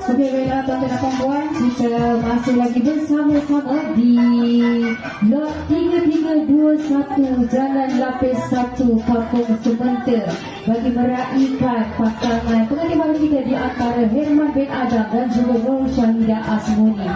Okey, baiklah tuan-tuan dan puan-puan, kita masih lagi bersama-sama di lot 3321 Jalan Lapis 1 Kampung Sementara bagi meraihkan pasangan pengantin baru kita di antara Herman bin Adam dan juga Nur Syahidah Asmuni.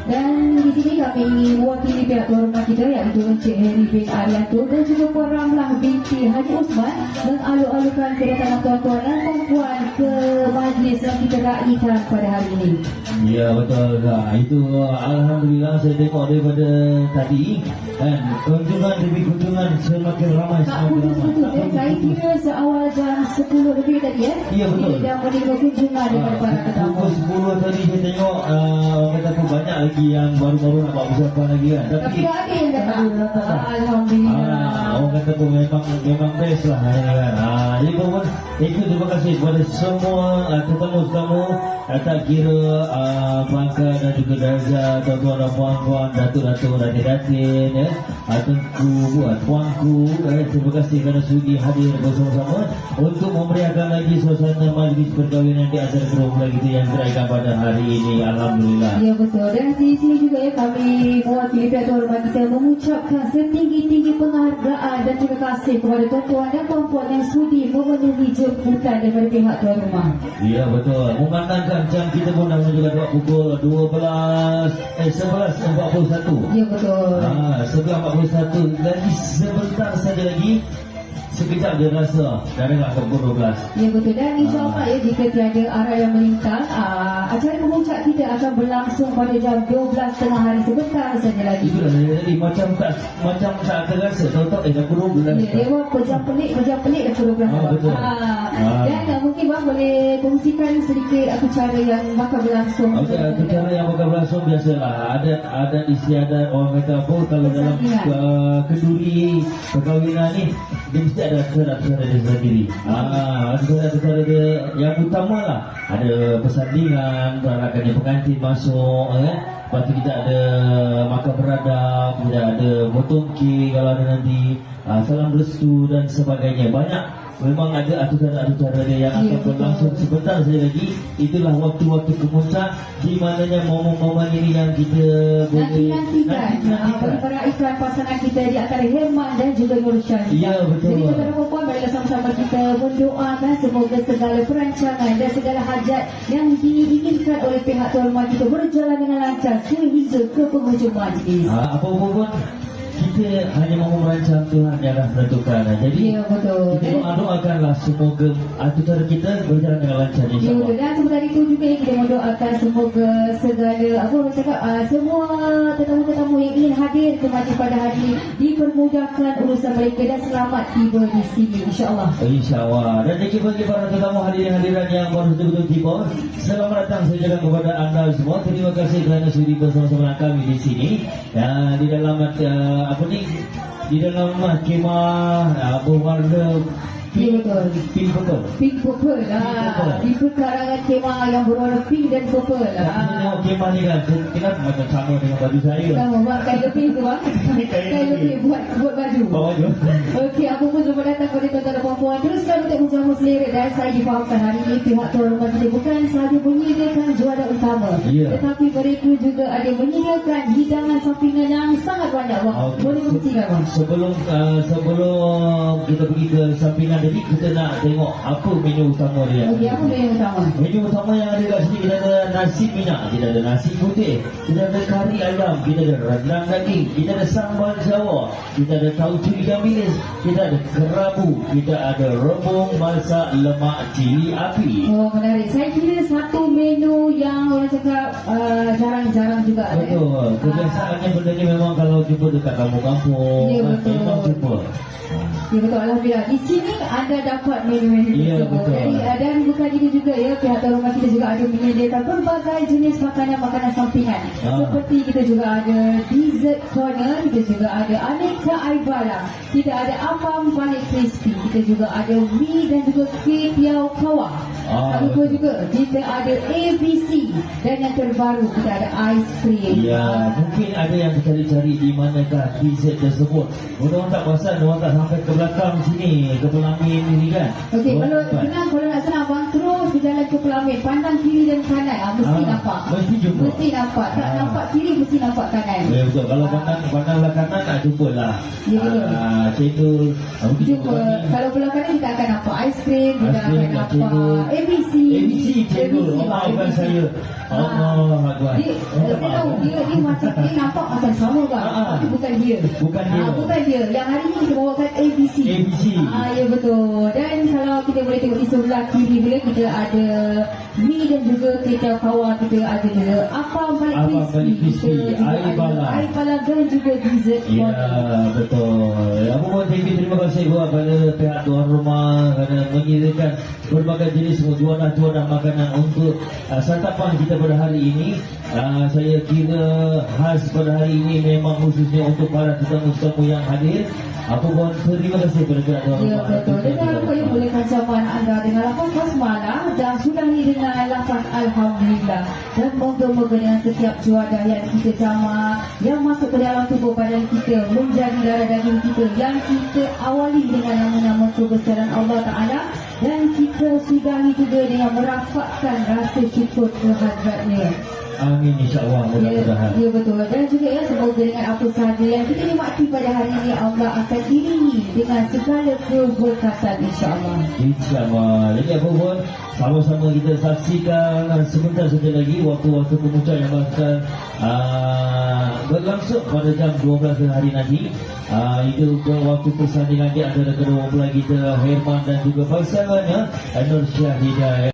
Dan di sini kami mewakili pihak tuan rumah kita iaitu Encik Heri bin Arianto dan juga Puan Ramlah binti Haji Osman mengalu-alukan kedatangan tuan-tuan dan puan-puan ke majlis yang kita raikan pada hari ini. Ya betul. Itu alhamdulillah saya tengok daripada tadi kan kunjungan demi kunjungan semakin ramai Tak semakin putus-putus ramai. saya kira seawal jam 10 lebih tadi ya. Ya, betul. Kita dah menerima kunjungan daripada para tetamu. Pukul 10 tadi saya tengok orang kata tu banyak lagi yang baru-baru nak buat persiapan lagi kan. Tapi dah ada yang datang. Ada yang datang. Alhamdulillah. Orang kata pun memang best lah hari ni kan. Jadi pun itu terima kasih kepada semua tetamu-tetamu tak kira pangkat dan juga darjah tuan-tuan dan puan-puan, datuk-datuk, datin-datin ya. Tuanku, puanku terima kasih kerana sudi hadir bersama-sama untuk memeriahkan lagi suasana majlis perkahwinan di antara kedua mempelai kita yang diraihkan pada hari ini. Alhamdulillah. Ya betul. Dan di sini juga ya kami mewakili pihak tuan rumah kita mengucapkan setinggi-tinggi penghargaan dan terima kasih kepada tuan-tuan dan puan-puan yang sudi memenuhi jemputan daripada pihak tuan rumah. Ya betul. Memandangkan jam kita pun dah menunjukkan pukul 11:41. Ya betul. 11:41 lagi sebentar saja lagi. Sekejap dia rasa dah dengar ke pukul 12. Ya betul. Dan insyaAllah ya jika tiada arah yang melintang, acara pemuncak kita akan berlangsung pada jam 12 tengah hari sebentar saja lagi. Itulah saya tadi macam tak terasa. Tahu-tahu dah pukul 12. Ya, dia buat pejam pelik dah pukul 12. Betul. Dan mungkin bang boleh kongsikan sedikit cara yang bakal berlangsung. Okey, cara yang bakal berlangsung biasalah. Ada istiadat orang kata apa kalau dalam kenduri perkahwinan ni dia mesti ada acara-acara dia sendiri. Acara dia yang utama lah. Ada persandingan, peranakan pengantin masuk kan. Lepas tu kita ada makan beradab, kita ada motongki kalau ada nanti, salam restu dan sebagainya. Banyak. Memang ada aturan-aturan dia yang akan berlangsung sebentar saja lagi. Itulah waktu-waktu kemuncak di mananya momen-momen ini yang kita boleh nantikan perayaan pasangan kita di antara Herman dan juga Nur Syahidah. Ya betul. Jadi tuan-tuan dan puan-puan, marilah sama-sama kita mendoakan semoga segala perancangan dan segala hajat yang diinginkan oleh pihak tuan rumah kita berjalan dengan lancar sehingga ke penghujung majlis. Apa-apa pun kita hanya mahu merancang, Tuhan yang dah menentukan. Jadi ya betul. kita doakanlah semoga acara kita berjalan dengan lancar Ya insyaAllah. betul. Dan sebentar itu juga kita mendoakan semoga segala semua tetamu-tetamu yang ingin hadir ke majlis pada hari ini dipermudahkan urusan mereka dan selamat tiba di sini insya-Allah. InsyaAllah. Dan bagi para tetamu hadirin-hadiran yang baru betul-betul tiba, selamat datang saya ucapkan kepada anda semua. Terima kasih kerana sudi bersama-sama kami di sini. Dan di dalam di dalam kemah berwarna Ya betul. pink betul. Pink purple lah. Di perkarangan kemah yang berwarna pink dan purple Kita lah. tengok kemah ni kan, kenapa macam sama dengan baju saya? Sama bang, kain lebih tu bang. Kain lebih buat baju. Bawa je. Okey, apa pun selamat datang kepada tuan-tuan dan puan-puan. Teruskan untuk menjamu selera dan saya difahamkan hari ini pihak tuan rumah kita bukan sahaja menyediakan juara utama, tetapi mereka juga ada menyediakan hidangan sampingan yang sangat banyak bang. Boleh kongsikan bang? Sebelum kita pergi ke sampingan tadi, kita nak tengok apa menu utama dia. Okey, apa menu utama? Menu utama yang ada kat sini, kita ada nasi minyak, kita ada nasi putih, kita ada kari ayam, kita ada rendang daging, kita ada sambal Jawa, kita ada tauco ikan bilis, kita ada kerabu, kita ada rebung masak lemak cili api. Oh, menarik. Saya kira satu menu yang orang cakap jarang-jarang juga ada. Betul. Kebiasaannya benda ni memang kalau jumpa dekat kampung-kampung, Ya, betul. memang jumpa. Ya betul, alhamdulillah. Di sini anda dapat menu-menu Ya, tersebut. betul. Jadi dan bukan itu juga ya, pihak tuan rumah kita juga ada menyediakan berbagai jenis makanan-makanan sampingan. Seperti kita juga ada dessert corner, kita juga ada aneka air barang, kita ada apam panik crispy, kita juga ada mie dan juga kek piau kawah. Lupa juga kita ada ABC dan yang terbaru kita ada ice cream. Ya, mungkin ada yang cari-cari di manakah dessert tersebut. Orang tak perasan, orang tak sampai ke belakang sini, ke Pelamin ni kan. Okey, kalau Tempat. senang, kalau nak senang abang terus berjalan ke Pelamin, pandang kiri dan kanan, mesti nampak. Mesti jumpa. Mesti nampak. Tak nampak kiri, mesti nampak kanan. Ya betul. Kalau pandanglah kanan nak jumpa lah. Ya, betul. Cendol. Mungkin Jumpa. Kalau belah kanan kita akan nampak aiskrim, kita Aiskrim, akan nampak cendol. ABC. ABC cendol. Maafkan saya. Allah Akbar. Saya tahu dia macam dia nampak macam sama bang, tapi bukan dia. Bukan dia. Bukan dia. Yang hari ini kita bawakan ABC. ABC. Ya betul. Dan kalau kita boleh tengok di sebelah kiri dia, kita ada mie dan juga kecap kawar, kita ada juga apa paling Apa paling crispy? Kita juga Air ada balang. air balang dan juga dessert. Ya betul. Apa pun terima kasih kepada pihak tuan rumah kerana menyediakan berbagai jenis jualan-jualan makanan untuk santapan kita pada hari ini. Saya kira khas pada hari ini memang khususnya untuk para tetamu-tetamu yang hadir. Apa pun terima kasih kepada pihak tuan Ya rumah. betul. Dan jangan lupa yang boleh kacapan anda dengan lafaz basmalah dan sudahi dengan lafaz alhamdulillah, dan moga-moga dengan setiap juadah yang kita jama yang masuk ke dalam tubuh badan kita menjadi darah daging kita, yang kita awali dengan nama-nama kebesaran Allah Ta'ala, dan kita sudahi juga dengan merafakkan rasa syukur kehadratnya. Amin insya-Allah, mudah-mudahan. Ya betul. Dan juga ya, semoga dengan apa sahaja yang kita nikmati pada hari ini, Allah akan iringi dengan segala keberkatan insya-Allah. InsyaAllah. Jadi apa pun sama-sama kita saksikan sebentar saja lagi waktu-waktu pemuncak yang akan berlangsung pada jam 12 hari nanti. Itu ke waktu persandingan di antara kedua mempelai kita, Herman dan juga pasangannya Nur Syahidah.